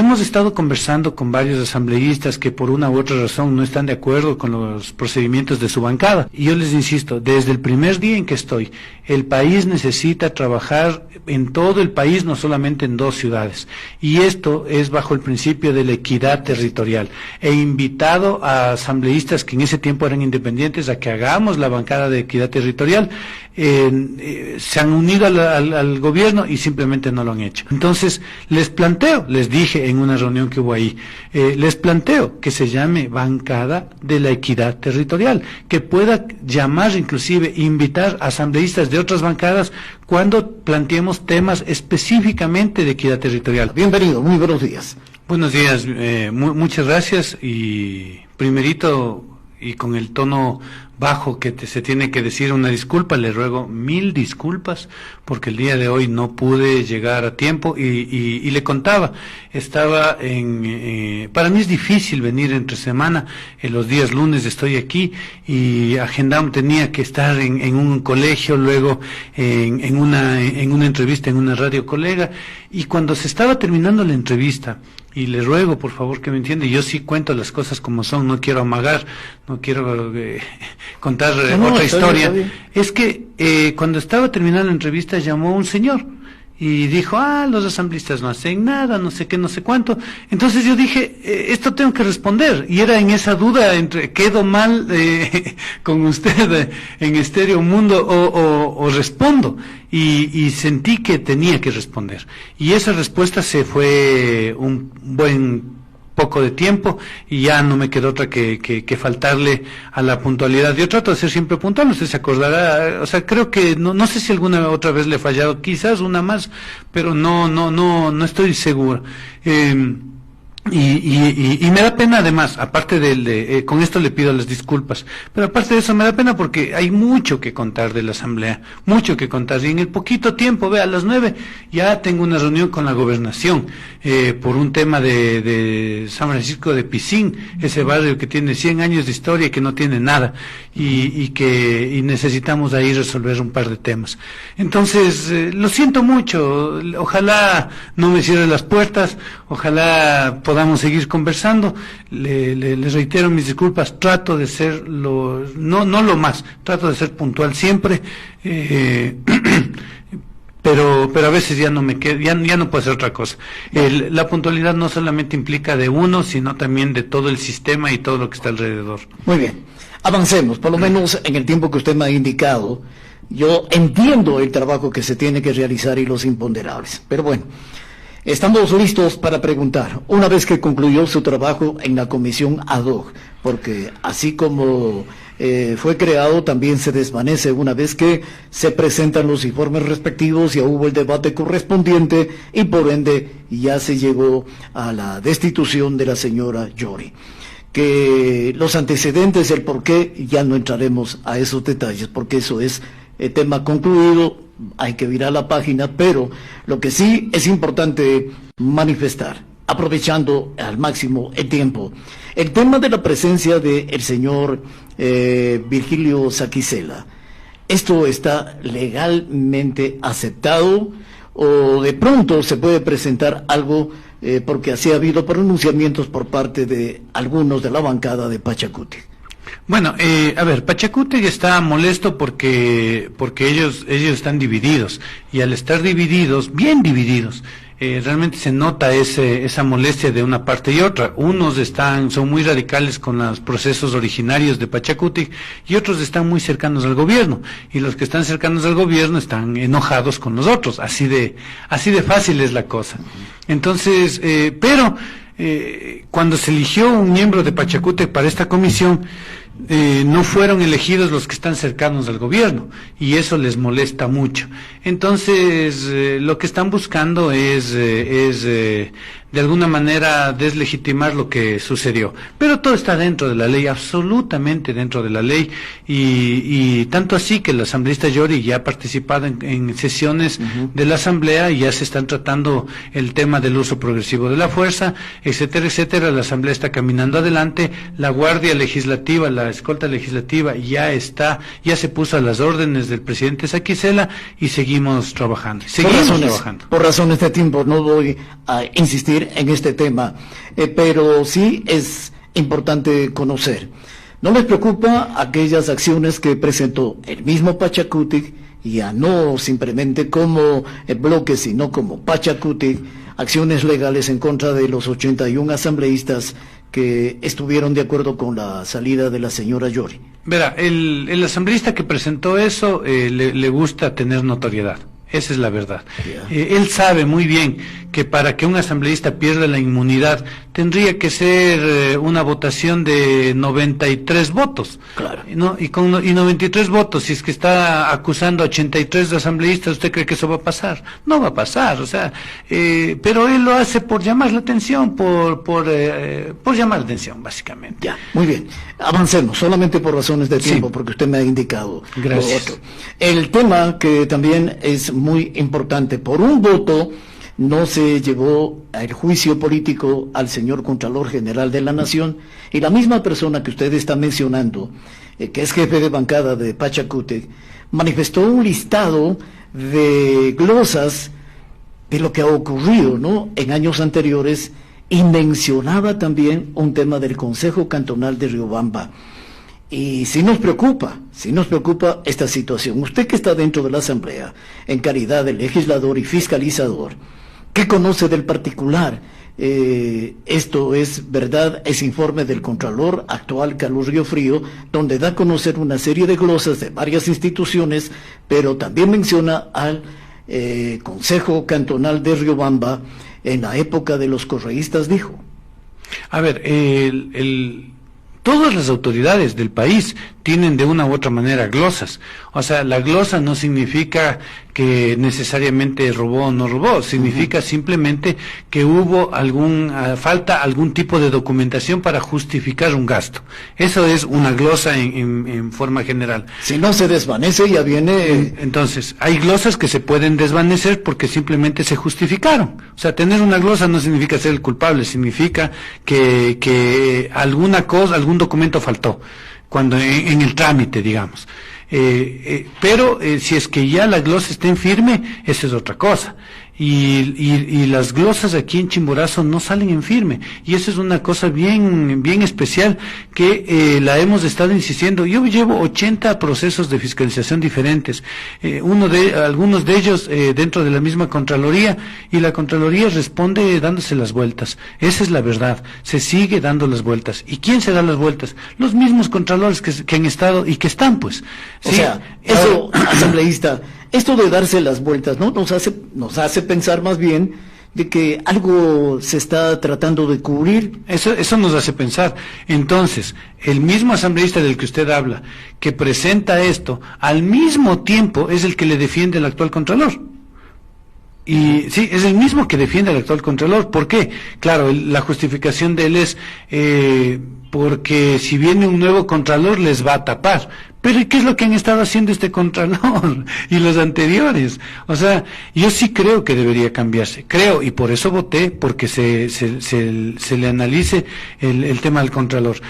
hemos estado conversando con varios asambleístas que por una u otra razón no están de acuerdo con los procedimientos de su bancada. Y yo les insisto, desde el primer día en que estoy, el país necesita trabajar en todo el país, no solamente en 2 ciudades. Y esto es bajo el principio de la equidad territorial. He invitado a asambleístas que en ese tiempo eran independientes a que hagamos la bancada de equidad territorial. Se han unido al gobierno y simplemente no lo han hecho. Entonces, les dije en una reunión que hubo ahí, les planteo que se llame bancada de la equidad territorial, que pueda llamar, inclusive, invitar a asambleístas de otras bancadas cuando planteemos temas específicamente de equidad territorial. Bienvenido, muy buenos días. Buenos días, muchas gracias, y primerito, y con el tono bajo que se tiene que decir una disculpa, le ruego 1000 disculpas porque el día de hoy no pude llegar a tiempo y le contaba, estaba para mí es difícil venir entre semana, los días lunes estoy aquí y tenía que estar en un colegio, luego en una entrevista en una radio colega, y cuando se estaba terminando la entrevista, y le ruego por favor que me entienda, yo sí cuento las cosas como son, no quiero amagar, no quiero contar otra historia. Bien. Es que cuando estaba terminando la entrevista llamó un señor y dijo, los asambleístas no hacen nada, no sé qué, no sé cuánto. Entonces yo dije, esto tengo que responder, y era en esa duda entre quedo mal con usted en Estéreo Mundo o respondo, y sentí que tenía que responder, y esa respuesta se fue un buen poco de tiempo, y ya no me quedó otra que faltarle a la puntualidad. Yo trato de ser siempre puntual, usted se acordará, o sea, creo que, no sé si alguna otra vez le he fallado, quizás una más, pero no estoy seguro. Y me da pena además, aparte con esto le pido las disculpas, pero aparte de eso me da pena porque hay mucho que contar de la asamblea, mucho que contar, y en el poquito tiempo, a las 9 ya tengo una reunión con la gobernación, por un tema de San Francisco de Pisín, ese barrio que tiene 100 años de historia y que no tiene nada, y necesitamos ahí resolver un par de temas. Entonces, lo siento mucho, ojalá no me cierre las puertas, ojalá podamos seguir conversando. Les reitero mis disculpas, trato de ser trato de ser puntual siempre, pero a veces ya no me quedo, ya no puedo hacer otra cosa. La puntualidad no solamente implica de uno, sino también de todo el sistema y todo lo que está alrededor. Muy bien, avancemos, por lo menos en el tiempo que usted me ha indicado. Yo entiendo el trabajo que se tiene que realizar y los imponderables, pero bueno, estamos listos para preguntar, una vez que concluyó su trabajo en la comisión ad hoc, porque así como fue creado, también se desvanece una vez que se presentan los informes respectivos, ya hubo el debate correspondiente y por ende ya se llegó a la destitución de la señora Yori. Que los antecedentes, el por qué, ya no entraremos a esos detalles, porque eso es tema concluido, hay que virar la página, pero lo que sí es importante manifestar, aprovechando al máximo el tiempo, el tema de la presencia del señor Virgilio Saquicela. ¿Esto está legalmente aceptado o de pronto se puede presentar algo porque así ha habido pronunciamientos por parte de algunos de la bancada de Pachacuti? Bueno, Pachacuti está molesto porque ellos están divididos, y al estar divididos, bien divididos, realmente se nota esa molestia de una parte y otra. Unos son muy radicales con los procesos originarios de Pachacuti y otros están muy cercanos al gobierno, y los que están cercanos al gobierno están enojados con los otros. Así de fácil es la cosa. Entonces, cuando se eligió un miembro de Pachacuti para esta comisión, no fueron elegidos los que están cercanos al gobierno, y eso les molesta mucho. Entonces, lo que están buscando es de alguna manera deslegitimar lo que sucedió. Pero todo está dentro de la ley, absolutamente dentro de la ley, y tanto así que el asambleísta Yori ya ha participado en sesiones de la asamblea, y ya se están tratando el tema del uso progresivo de la fuerza, etcétera, etcétera. La asamblea está caminando adelante, la guardia legislativa, la escolta legislativa ya se puso a las órdenes del presidente Saquicela, y seguimos trabajando. Por razones de tiempo no voy a insistir insistir en este tema, pero sí es importante conocer. ¿No les preocupa aquellas acciones que presentó el mismo Pachacutic, ya no simplemente como bloque, sino como Pachacutic, acciones legales en contra de los 81 asambleístas que estuvieron de acuerdo con la salida de la señora Yori? Verá, el asambleísta que presentó eso le gusta tener notoriedad. Esa es la verdad. Él sabe muy bien que para que un asambleísta pierda la inmunidad tendría que ser una votación de 93 votos. Claro. ¿No? Y 93 votos, si es que está acusando a 83 asambleístas, ¿usted cree que eso va a pasar? No va a pasar, o sea, pero él lo hace por llamar la atención, por llamar la atención, básicamente. Ya, muy bien. Avancemos, solamente por razones de tiempo, Sí. porque usted me ha indicado. Gracias. Lo otro. El tema que también es muy importante, por un voto no se llevó al juicio político al señor Contralor General de la Nación, y la misma persona que usted está mencionando, que es jefe de bancada de Pachacútec, manifestó un listado de glosas de lo que ha ocurrido, ¿no?, en años anteriores, y mencionaba también un tema del Consejo Cantonal de Riobamba. Y sí nos preocupa esta situación. Usted que está dentro de la Asamblea, en calidad de legislador y fiscalizador, ¿qué conoce del particular? Esto es verdad, es informe del Contralor actual, Carlos Riofrío, donde da a conocer una serie de glosas de varias instituciones, pero también menciona al Consejo Cantonal de Riobamba en la época de los correístas, dijo. A ver, todas las autoridades del país tienen de una u otra manera glosas. O sea, la glosa no significa que necesariamente robó o no robó, significa simplemente que hubo falta algún tipo de documentación para justificar un gasto. Eso es una glosa en forma general. Si no se desvanece, ya viene... Entonces, hay glosas que se pueden desvanecer porque simplemente se justificaron. O sea, tener una glosa no significa ser el culpable, significa que alguna cosa, algún documento faltó, cuando en el trámite, digamos. Pero si es que ya la glosa está en firme, eso es otra cosa. Y las glosas aquí en Chimborazo no salen en firme, y eso es una cosa bien especial que la hemos estado insistiendo. Yo llevo 80 procesos de fiscalización diferentes, algunos de ellos dentro de la misma Contraloría, y la Contraloría responde dándose las vueltas. Esa es la verdad, se sigue dando las vueltas. ¿Y quién se da las vueltas? Los mismos contralores que han estado y que están, pues. O sea, eso, asambleísta, esto de darse las vueltas, ¿no?, nos hace pensar más bien de que algo se está tratando de cubrir. Eso nos hace pensar. Entonces, el mismo asambleísta del que usted habla, que presenta esto, al mismo tiempo es el que le defiende al actual Contralor. Y sí, es el mismo que defiende al actual Contralor. ¿Por qué? Claro, la justificación de él es porque si viene un nuevo Contralor les va a tapar. Pero ¿y qué es lo que han estado haciendo este Contralor y los anteriores? O sea, yo sí creo que debería cambiarse. Creo, y por eso voté, porque se le analice el tema del Contralor.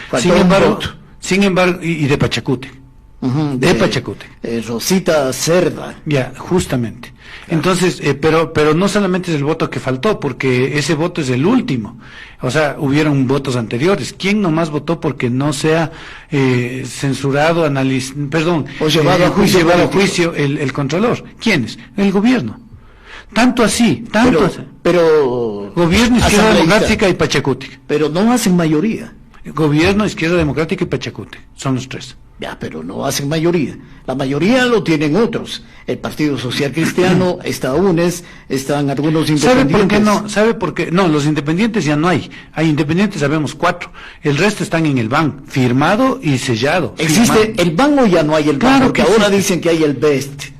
Sin embargo, y de Pachacútec. De Pachacútec. Rosita Cerda. Ya, justamente. Entonces, pero no solamente es el voto que faltó, porque ese voto es el último. O sea, hubieron votos anteriores. ¿Quién nomás votó porque no sea censurado, o llevado a juicio el Contralor? ¿Quiénes? El gobierno. Tanto así. Pero Gobierno, Izquierda Democrática y Pachacútec. Pero no hacen mayoría. Gobierno, Izquierda Democrática y Pachacútec. Son los tres. Ya, pero no hacen mayoría. La mayoría lo tienen otros. El Partido Social Cristiano, está UNES, están algunos independientes. ¿Sabe por qué? No, los independientes ya no hay. Hay independientes, sabemos 4. El resto están en el BAN, firmado y sellado. ¿Existe el BAN o ya no hay el BAN? Claro, porque ahora dicen que hay el BEST.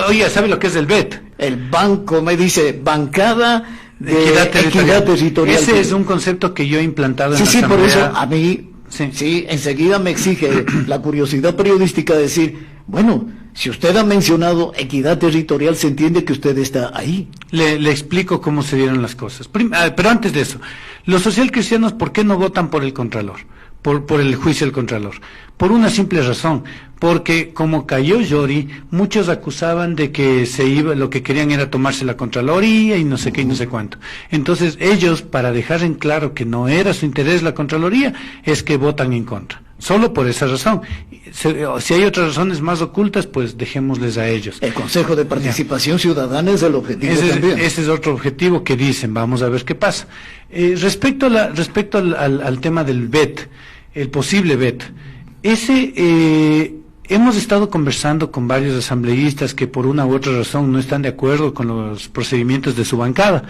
Oye, ¿sabe lo que es el BET? El banco, me dice, bancada de equidad territorial. Ese es un concepto que yo he implantado en la Asamblea. Sí, por eso a mí... Sí, enseguida me exige la curiosidad periodística decir, bueno, si usted ha mencionado equidad territorial, se entiende que usted está ahí. Le explico cómo se dieron las cosas. Pero antes de eso, los socialcristianos, ¿por qué no votan por el Contralor? por el juicio del Contralor. Por una simple razón, porque como cayó Yori, muchos acusaban de que lo que querían era tomarse la Contraloría y no sé qué y no sé cuánto. Entonces ellos, para dejar en claro que no era su interés la Contraloría, es que votan en contra. Solo por esa razón. Si hay otras razones más ocultas, pues dejémosles a ellos. El Consejo de Participación Ciudadana es el objetivo también. Ese es otro objetivo que dicen, vamos a ver qué pasa. Respecto al tema del VET, el posible VET, hemos estado conversando con varios asambleístas que por una u otra razón no están de acuerdo con los procedimientos de su bancada.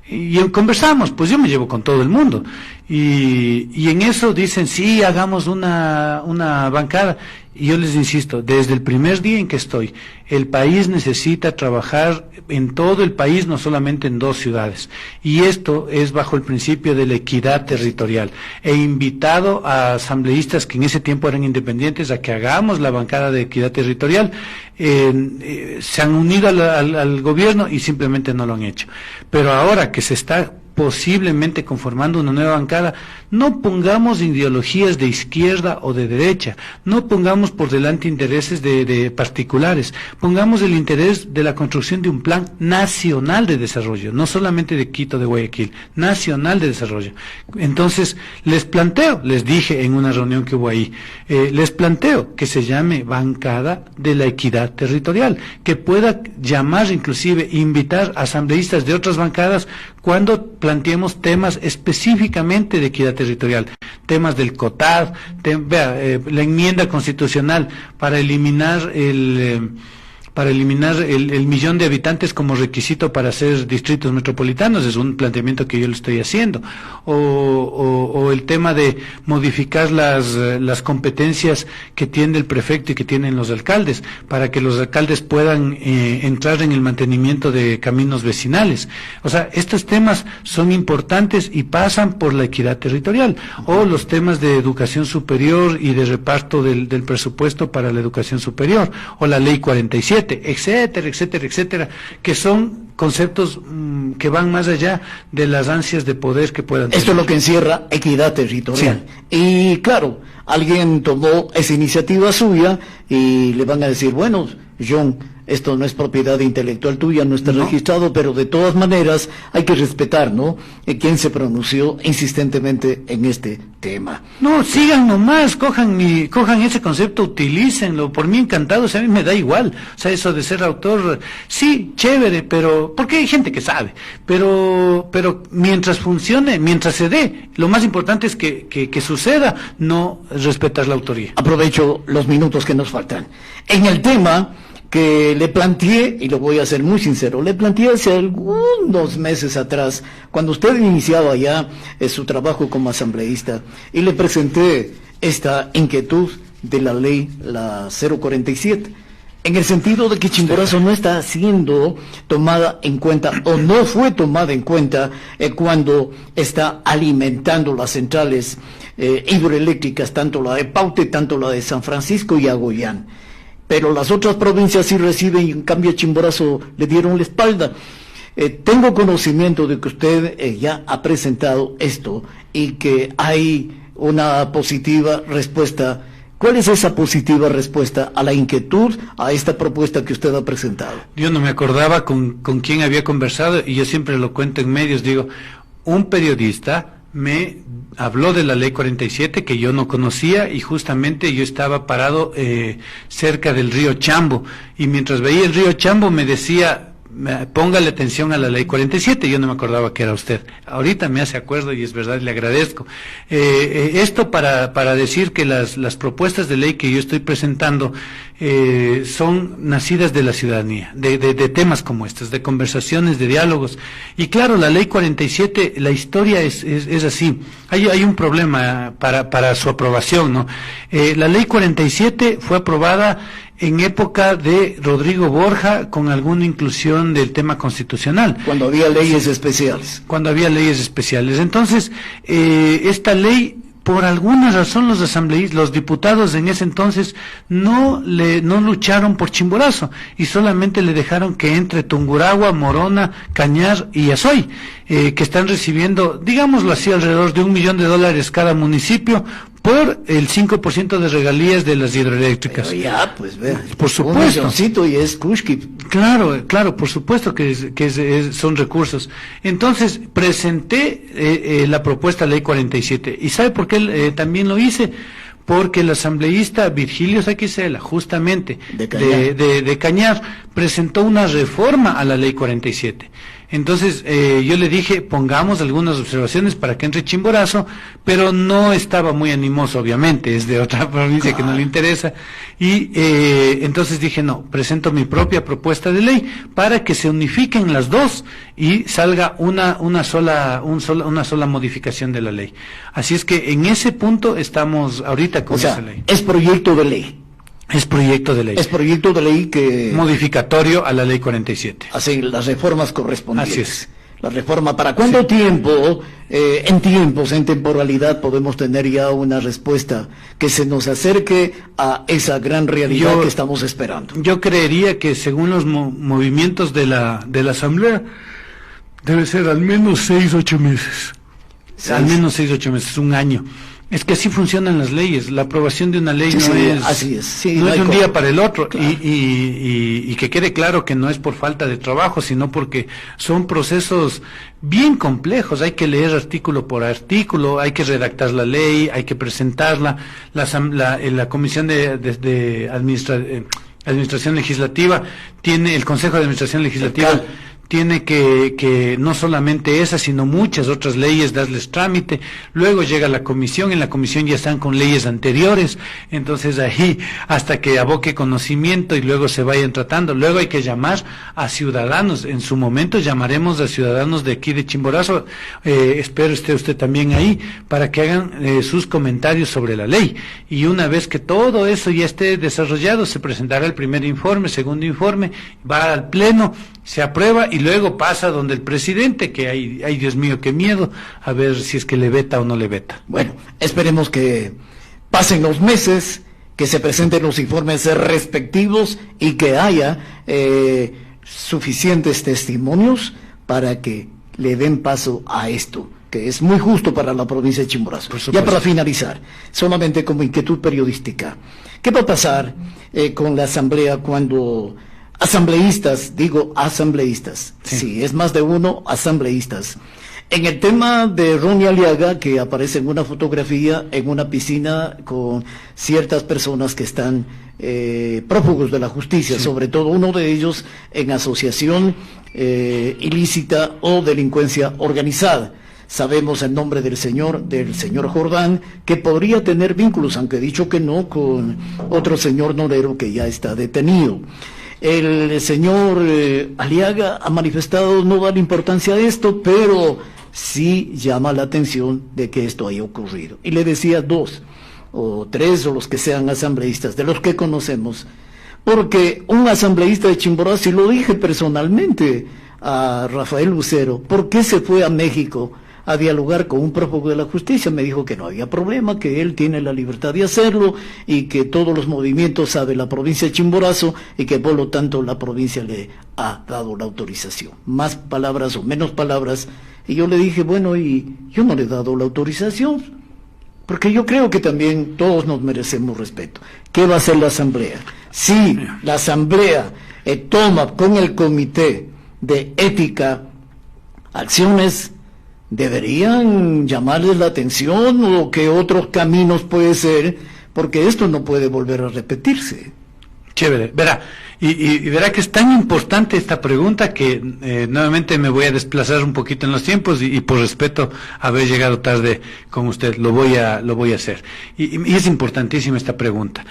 Y conversamos, pues yo me llevo con todo el mundo. Y en eso dicen, sí, hagamos una bancada. Y yo les insisto, desde el primer día en que estoy, el país necesita trabajar en todo el país, no solamente en 2 ciudades. Y esto es bajo el principio de la equidad territorial. He invitado a asambleístas que en ese tiempo eran independientes a que hagamos la bancada de equidad territorial. Se han unido al gobierno y simplemente no lo han hecho. Pero ahora que se está posiblemente conformando una nueva bancada, no pongamos ideologías de izquierda o de derecha, no pongamos por delante intereses de particulares, pongamos el interés de la construcción de un plan nacional de desarrollo, no solamente de Quito, de Guayaquil, nacional de desarrollo. Entonces, les dije en una reunión que hubo ahí, les planteo que se llame bancada de la equidad territorial, que pueda llamar, inclusive, invitar asambleístas de otras bancadas cuando planteemos temas específicamente de equidad territorial, temas del COTAD, la enmienda constitucional para eliminar el 1.000.000 de habitantes como requisito para ser distritos metropolitanos, es un planteamiento que yo le estoy haciendo, o el tema de modificar las competencias que tiene el prefecto y que tienen los alcaldes, para que los alcaldes puedan entrar en el mantenimiento de caminos vecinales. O sea, estos temas son importantes y pasan por la equidad territorial, o los temas de educación superior y de reparto del presupuesto para la educación superior, o la ley 47, etcétera, etcétera, etcétera, que son conceptos que van más allá de las ansias de poder que puedan tener. Esto es lo que encierra equidad territorial. Sí. Y claro, alguien tomó esa iniciativa suya y le van a decir, bueno, John, esto no es propiedad intelectual tuya, no está registrado, pero de todas maneras hay que respetar, ¿no? Quien se pronunció insistentemente en este tema. No, sigan nomás, cojan ese concepto, utilícenlo, por mí encantado, o sea, a mí me da igual, o sea, eso de ser autor, sí, chévere, pero, porque hay gente que sabe, pero mientras funcione, mientras se dé, lo más importante es que suceda, no respetar la autoría. Aprovecho los minutos que nos faltan. En el tema que le planteé, y lo voy a ser muy sincero, le planteé hace algunos meses atrás, cuando usted iniciaba ya su trabajo como asambleísta, y le presenté esta inquietud de la ley, la 047, en el sentido de que Chimborazo no está siendo tomada en cuenta, o no fue tomada en cuenta cuando está alimentando las centrales hidroeléctricas, tanto la de Paute, tanto la de San Francisco y Agoyán. Pero las otras provincias sí reciben y en cambio a Chimborazo le dieron la espalda. Tengo conocimiento de que usted ya ha presentado esto y que hay una positiva respuesta. ¿Cuál es esa positiva respuesta a la inquietud, a esta propuesta que usted ha presentado? Yo no me acordaba con quién había conversado y yo siempre lo cuento en medios, digo, un periodista me habló de la ley 47 que yo no conocía y justamente yo estaba parado cerca del río Chambo y mientras veía el río Chambo me decía, póngale atención a la ley 47, yo no me acordaba que era usted. Ahorita me hace acuerdo y es verdad, le agradezco. Esto para decir que las propuestas de ley que yo estoy presentando son nacidas de la ciudadanía, de temas como estos, de conversaciones, de diálogos. Y claro, la ley 47, la historia es así. Hay un problema para su aprobación, ¿no? La ley 47 fue aprobada en época de Rodrigo Borja, con alguna inclusión del tema constitucional. Cuando había leyes especiales. Cuando había leyes especiales. Entonces, esta ley, por alguna razón, los asambleístas, los diputados en ese entonces, no lucharon por Chimborazo, y solamente le dejaron que entre Tungurahua, Morona, Cañar y Azoy, que están recibiendo, digámoslo así, alrededor de $1 millón cada municipio por el 5% de regalías de las hidroeléctricas. Pero ya, pues vea, por supuesto. Y es Kushki. Claro, por supuesto que son recursos. Entonces, presenté la propuesta Ley 47. ¿Y sabe por qué también lo hice? Porque el asambleísta Virgilio Saquicela, justamente de Cañar, presentó una reforma a la Ley 47. Entonces, yo le dije, pongamos algunas observaciones para que entre Chimborazo, pero no estaba muy animoso, obviamente, es de otra provincia que no le interesa, y entonces dije, no, presento mi propia propuesta de ley para que se unifiquen las dos y salga una sola modificación de la ley. Así es que en ese punto estamos ahorita con esa ley. Es proyecto de ley. Es proyecto de ley. Es proyecto de ley que... modificatorio a la Ley 47. Así, las reformas correspondientes. Así es. La reforma, ¿para cuánto tiempo, en temporalidad, podemos tener ya una respuesta que se nos acerque a esa gran realidad que estamos esperando? Yo creería que según los movimientos de la Asamblea, debe ser al menos 6-8 meses. Al menos 6-8 meses, un año. Es que así funcionan las leyes. La aprobación de una ley no es de un día para el otro. Claro. Y que quede claro que no es por falta de trabajo, sino porque son procesos bien complejos. Hay que leer artículo por artículo, hay que redactar la ley, hay que presentarla. La Comisión de Administración Legislativa tiene, el Consejo de Administración Legislativa tiene que no solamente esa, sino muchas otras leyes, darles trámite. Luego llega la comisión, en la comisión ya están con leyes anteriores, entonces ahí hasta que aboque conocimiento y luego se vayan tratando. Luego hay que llamar a ciudadanos, en su momento llamaremos a ciudadanos de aquí de Chimborazo, espero esté usted también ahí, para que hagan sus comentarios sobre la ley. Y una vez que todo eso ya esté desarrollado, se presentará el primer informe, segundo informe, va al pleno, se aprueba y luego pasa donde el presidente, que ay Dios mío, qué miedo, a ver si es que le veta o no le veta. Bueno, esperemos que pasen los meses, que se presenten los informes respectivos y que haya suficientes testimonios para que le den paso a esto, que es muy justo para la provincia de Chimborazo. Ya para finalizar, solamente como inquietud periodística, ¿qué va a pasar con la asamblea cuando asambleístas, sí, es más de uno, asambleístas, en el tema de Ronnie Aliaga, que aparece en una fotografía en una piscina con ciertas personas que están prófugos de la justicia, sobre todo uno de ellos en asociación ilícita o delincuencia organizada? Sabemos el nombre del señor Jordán, que podría tener vínculos, aunque he dicho que no, con otro señor norero que ya está detenido. El señor Aliaga ha manifestado no dar importancia a esto, pero sí llama la atención de que esto haya ocurrido. Y le decía 2 o 3 o los que sean asambleístas, de los que conocemos, porque un asambleísta de Chimborazo, y lo dije personalmente a Rafael Lucero, ¿por qué se fue a México a dialogar con un prófugo de la justicia? Me dijo que no había problema, que él tiene la libertad de hacerlo y que todos los movimientos sabe la provincia de Chimborazo y que por lo tanto la provincia le ha dado la autorización. Más palabras o menos palabras. Y yo le dije, bueno, y yo no le he dado la autorización, porque yo creo que también todos nos merecemos respeto. ¿Qué va a hacer la asamblea? Si la asamblea toma con el comité de ética acciones, ¿deberían llamarles la atención o qué otros caminos puede ser? Porque esto no puede volver a repetirse. Chévere, verá, y verá que es tan importante esta pregunta que nuevamente me voy a desplazar un poquito en los tiempos y por respeto a haber llegado tarde con usted, lo voy a hacer. Y es importantísima esta pregunta.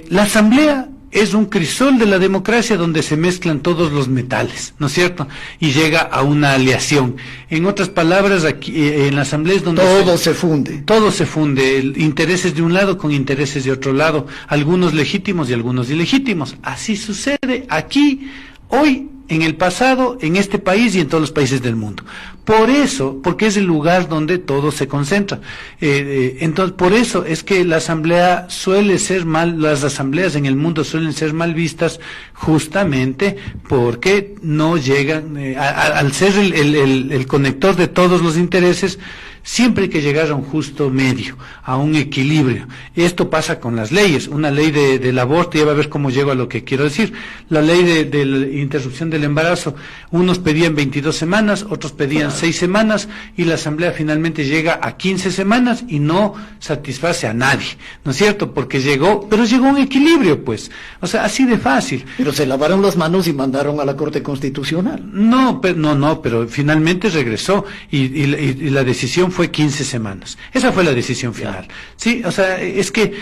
La asamblea es un crisol de la democracia donde se mezclan todos los metales, ¿no es cierto? Y llega a una aleación. En otras palabras, aquí en la asamblea es donde todo se funde. Todo se funde, intereses de un lado con intereses de otro lado, algunos legítimos y algunos ilegítimos. Así sucede aquí, hoy, en el pasado, en este país y en todos los países del mundo. Por eso, porque es el lugar donde todo se concentra. Entonces, por eso es que la asamblea las asambleas en el mundo suelen ser mal vistas, justamente porque no llegan, al ser el conector de todos los intereses, siempre hay que llegar a un justo medio, a un equilibrio. Esto pasa con las leyes. Una ley del aborto, ya va a ver cómo llego a lo que quiero decir. La ley de la interrupción del embarazo, unos pedían 22 semanas, otros pedían 6 semanas, y la Asamblea finalmente llega a 15 semanas y no satisface a nadie, ¿no es cierto? Porque llegó un equilibrio, pues. O sea, así de fácil. Pero se lavaron las manos y mandaron a la Corte Constitucional. No, pero finalmente regresó y la decisión fue 15 semanas. Esa fue la decisión final. Sí, o sea, es que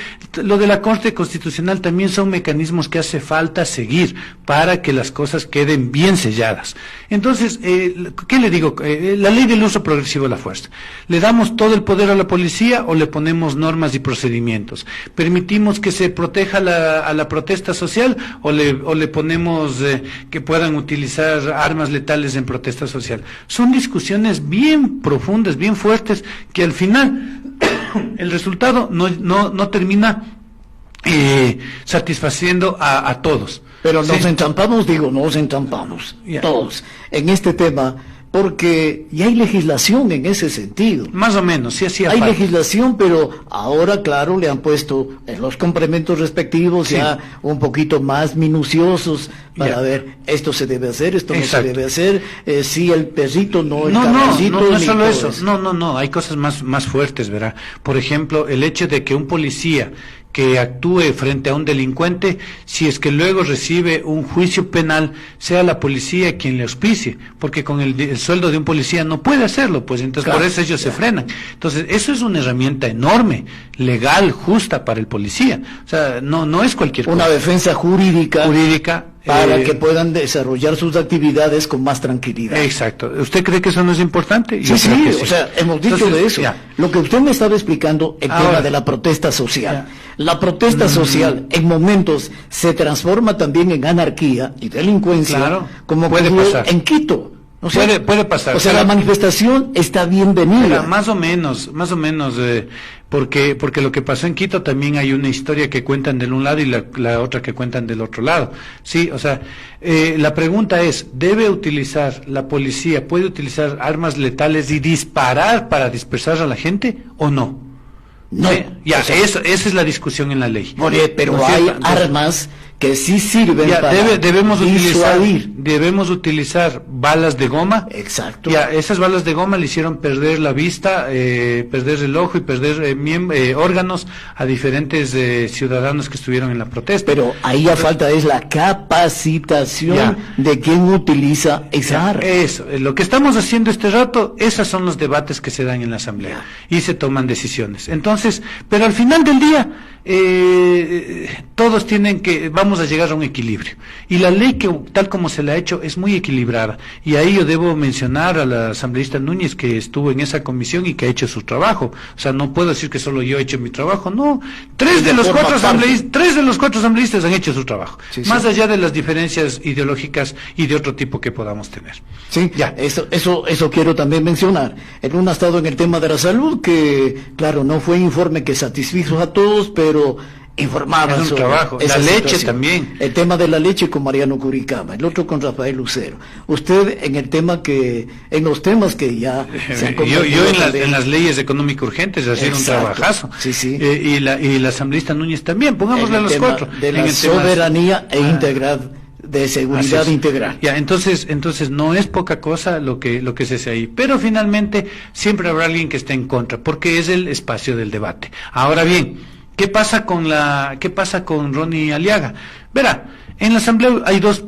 lo de la Corte Constitucional también son mecanismos que hace falta seguir para que las cosas queden bien selladas. Entonces, ¿qué le digo? La ley del uso progresivo de la fuerza. ¿Le damos todo el poder a la policía o le ponemos normas y procedimientos? ¿Permitimos que se proteja a la protesta social o le ponemos que puedan utilizar armas letales en protesta social? Son discusiones bien profundas, bien fuertes, que al final el resultado no termina satisfaciendo a todos. Pero nos entrampamos, todos, en este tema, porque ya hay legislación en ese sentido. Más o menos, sí hacía falta. Hay legislación, pero ahora, claro, le han puesto en los complementos respectivos ya un poquito más minuciosos para ver, esto se debe hacer, esto no se debe hacer, si el perrito no, el caballito. No es solo eso, no, hay cosas más fuertes, ¿verdad? Por ejemplo, el hecho de que un policía que actúe frente a un delincuente, si es que luego recibe un juicio penal, sea la policía quien le auspicie, porque con el sueldo de un policía no puede hacerlo, pues entonces por eso ellos se frenan. Entonces, eso es una herramienta enorme, legal, justa para el policía. O sea, no es cualquier cosa. Una defensa jurídica para que puedan desarrollar sus actividades con más tranquilidad. Exacto. ¿Usted cree que eso no es importante? Sí, o sea, hemos dicho de eso. Lo que usted me estaba explicando, el tema de la protesta social. La protesta social en momentos se transforma también en anarquía y delincuencia, como puede pasar en Quito. O sea, puede pasar. O sea, la manifestación está bienvenida. Más o menos, porque lo que pasó en Quito también hay una historia que cuentan del un lado y la otra que cuentan del otro lado. Sí, o sea, la pregunta es, ¿la policía puede utilizar armas letales y disparar para dispersar a la gente o no? No. Esa es la discusión en la ley. Pero hay armas que sí sirven para debemos utilizar balas de goma. Exacto. Esas balas de goma le hicieron perder la vista, perder el ojo y perder órganos a diferentes ciudadanos que estuvieron en la protesta. Pero ahí falta es la capacitación de quien utiliza esa arma. Eso, lo que estamos haciendo este rato, esos son los debates que se dan en la Asamblea y se toman decisiones. Entonces, pero al final del día, todos vamos a llegar a un equilibrio. Y la ley que tal como se la ha hecho es muy equilibrada. Y ahí yo debo mencionar a la asambleísta Núñez, que estuvo en esa comisión y que ha hecho su trabajo. O sea, no puedo decir que solo yo he hecho mi trabajo, no. Tres de los cuatro asambleístas han hecho su trabajo. Más allá de las diferencias ideológicas y de otro tipo que podamos tener. Sí, eso quiero también mencionar. En un estado en el tema de la salud, que claro, no fue informe que satisfizo a todos, pero informaban sobre trabajo. La leche también. El tema de la leche con Mariano Curicama, el otro con Rafael Lucero. Usted en en los temas que ya se han yo en las leyes económico urgentes hacer un trabajazo. Y la asambleísta Núñez también, pongámosle a los cuatro. De la soberanía integral, de seguridad integral. Entonces no es poca cosa lo que se hace ahí, pero finalmente siempre habrá alguien que esté en contra, porque es el espacio del debate. Ahora bien, ¿qué pasa con Ronnie Aliaga? Verá, en la asamblea hay dos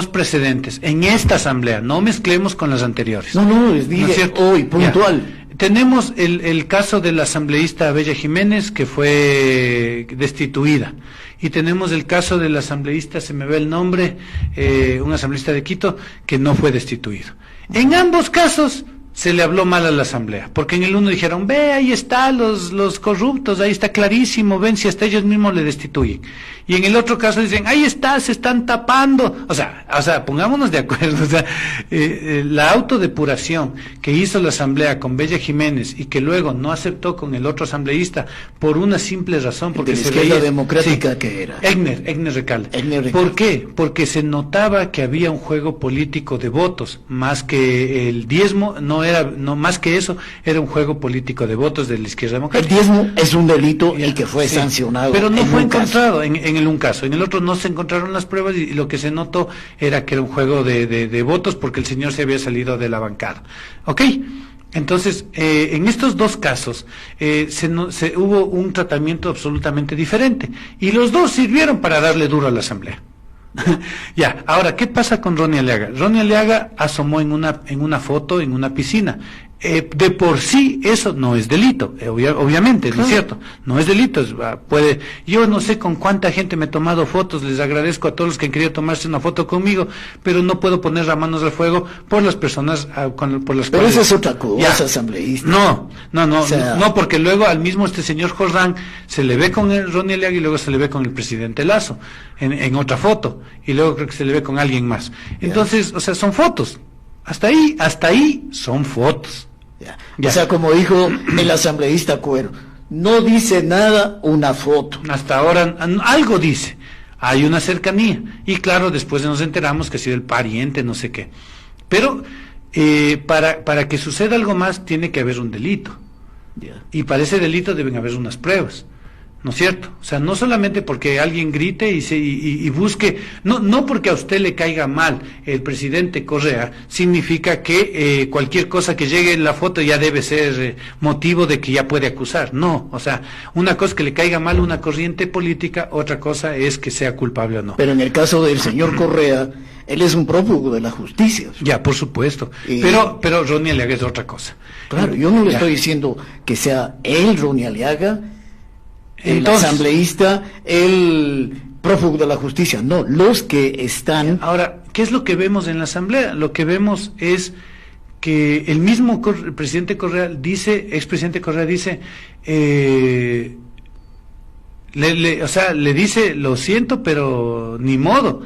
precedentes. En esta asamblea, no mezclemos con las anteriores. ¿No es cierto? Hoy, puntual. Tenemos el caso de la asambleísta Bella Jiménez, que fue destituida. Y tenemos el caso del asambleísta, se me ve el nombre, un asambleísta de Quito, que no fue destituido. En ambos casos se le habló mal a la asamblea, porque en el uno dijeron, ve, ahí está los corruptos, ahí está clarísimo, ven, si hasta ellos mismos le destituyen. Y en el otro caso dicen, ahí está, se están tapando. O sea, pongámonos de acuerdo. O sea, la autodepuración que hizo la asamblea con Bella Jiménez y que luego no aceptó con el otro asambleísta por una simple razón, porque se veía democrática que era. Egner Recalde. ¿Por qué? Porque se notaba que había un juego político de votos, más que el diezmo no no más que eso, era un juego político de votos de la izquierda democrática. El diezmo es un delito y que fue sancionado. Pero no fue encontrado caso. en un caso. En el otro no se encontraron las pruebas y lo que se notó era que era un juego de votos porque el señor se había salido de la bancada. ¿Ok? Entonces, en estos dos casos hubo un tratamiento absolutamente diferente y los dos sirvieron para darle duro a la Asamblea. Ya, ahora, ¿qué pasa con Ronnie Aliaga? Ronnie Aliaga asomó en una foto en una piscina. De por sí eso no es delito, obviamente, ¿no es cierto? No es delito, yo no sé con cuánta gente me he tomado fotos, les agradezco a todos los que han querido tomarse una foto conmigo, pero no puedo poner las manos al fuego por las personas por las cuales... Pero eso es otra cosa, asambleísta. No, o sea, no, porque luego al mismo este señor Jordán se le ve con el Ronnie Aliaga y luego se le ve con el presidente Lasso en otra foto, y luego creo que se le ve con alguien más. Entonces, o sea, son fotos. Hasta ahí son fotos. Ya. O sea, como dijo el asambleísta Cuero, no dice nada una foto. Hasta ahora algo dice, hay una cercanía. Y claro, después nos enteramos que ha sido el pariente, no sé qué. Pero para que suceda algo más tiene que haber un delito. Y para ese delito deben haber unas pruebas. ¿No es cierto? O sea, no solamente porque alguien grite y busque, no porque a usted le caiga mal el presidente Correa, significa que cualquier cosa que llegue en la foto ya debe ser motivo de que ya puede acusar. No, o sea, una cosa es que le caiga mal una corriente política, otra cosa es que sea culpable o no. Pero en el caso del señor Correa, él es un prófugo de la justicia. Ya, por supuesto. Pero Ronnie Aliaga es otra cosa. Claro, yo no le estoy diciendo que sea él, Ronnie Aliaga, el asambleísta, el prófugo de la justicia, no, los que están... Ahora, ¿qué es lo que vemos en la asamblea? Lo que vemos es que el mismo presidente Correa dice, expresidente Correa dice, le dice, lo siento, pero ni modo.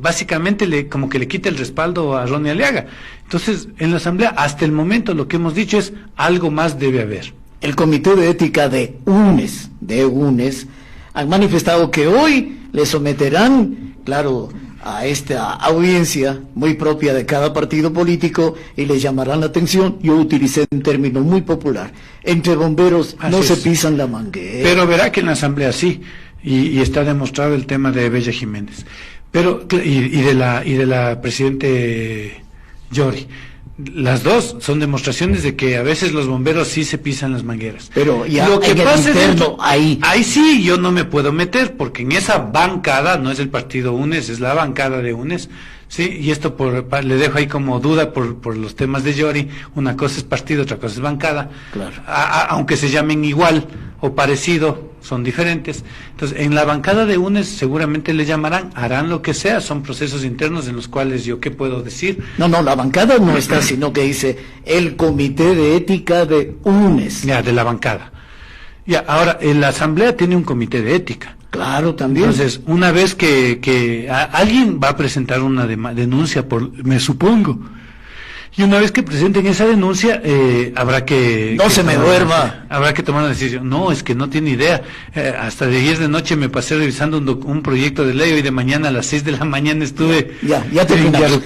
Básicamente como que le quita el respaldo a Ronnie Aliaga. Entonces, en la asamblea, hasta el momento, lo que hemos dicho es, algo más debe haber. El Comité de Ética de UNES, han manifestado que hoy le someterán, claro, a esta audiencia muy propia de cada partido político y le llamarán la atención. Yo utilicé un término muy popular. Entre bomberos no se pisan la manguera. Pero verá que en la asamblea sí, y está demostrado el tema de Bella Jiménez. Pero, y de la presidente Yori. Las dos son demostraciones de que a veces los bomberos sí se pisan las mangueras. Pero ya lo que pasa interno, ahí sí yo no me puedo meter, porque en esa bancada, no es el partido UNES, es la bancada de UNES, sí, y esto le dejo ahí como duda por los temas de Yori. Una cosa es partido, otra cosa es bancada. Claro. Aunque se llamen igual o parecido, son diferentes. Entonces, en la bancada de UNES seguramente le llamarán, harán lo que sea, son procesos internos en los cuales yo, ¿qué puedo decir? No, la bancada no está, sino que dice el Comité de Ética de UNES. Ya, de la bancada. Ya, ahora, la asamblea tiene un comité de ética. Claro, también. Entonces, una vez que alguien va a presentar una denuncia, me supongo, y una vez que presenten esa denuncia, habrá que... No se me duerma. Habrá que tomar una decisión. No, es que no tiene idea. Hasta de ayer de noche me pasé revisando un proyecto de ley, hoy de mañana a las 6 de la mañana estuve... Ya terminamos.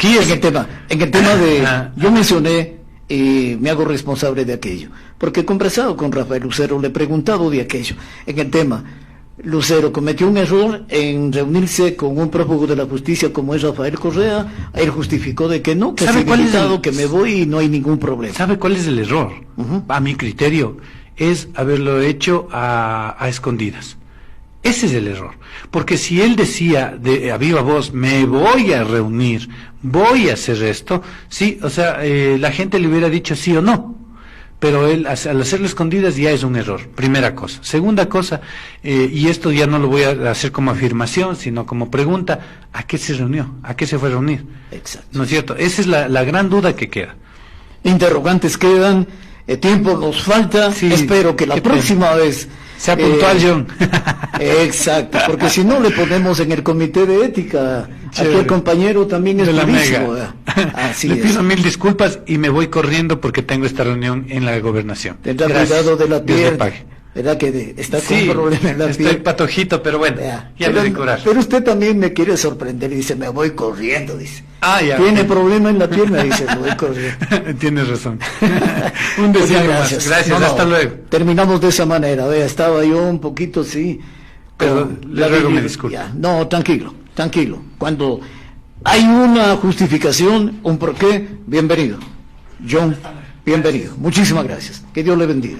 En el tema de... Yo mencioné, me hago responsable de aquello, porque he conversado con Rafael Lucero, le he preguntado de aquello. En el tema... Lucero cometió un error en reunirse con un prófugo de la justicia como es Rafael Correa. Él justificó de que no, que ¿Sabe cuál es que me voy y no hay ningún problema. ¿Sabe cuál es el error? A mi criterio, es haberlo hecho a escondidas. Ese es el error. Porque si él decía a viva voz, me voy a reunir, voy a hacer esto, sí, o sea, la gente le hubiera dicho sí o no. Pero él, al hacerlo escondidas, ya es un error, primera cosa. Segunda cosa, y esto ya no lo voy a hacer como afirmación, sino como pregunta, ¿a qué se reunió? ¿A qué se fue a reunir? Exacto. ¿No es cierto? Esa es la gran duda que queda. Interrogantes quedan, tiempo nos falta, sí, espero que la próxima vez... Sea puntual, John. Exacto, porque si no le ponemos en el comité de ética, aquel compañero también es durísimo. Así le pido 1000 disculpas y me voy corriendo porque tengo esta reunión en la gobernación. Tendrá cuidado de la pierna. ¿Verdad que está con un problema en la pierna? Estoy patojito, pero bueno, ya me voy a curar. Pero usted también me quiere sorprender y dice, me voy corriendo, dice. Ya. Tiene problema en la pierna, dice el doctor. Tienes razón. Un deseo más. Gracias, hasta luego. Terminamos de esa manera. Vea, estaba yo un poquito, sí. Pero le ruego me disculpe. No, tranquilo. Cuando hay una justificación, un porqué, bienvenido. John, bienvenido. Muchísimas gracias. Que Dios le bendiga.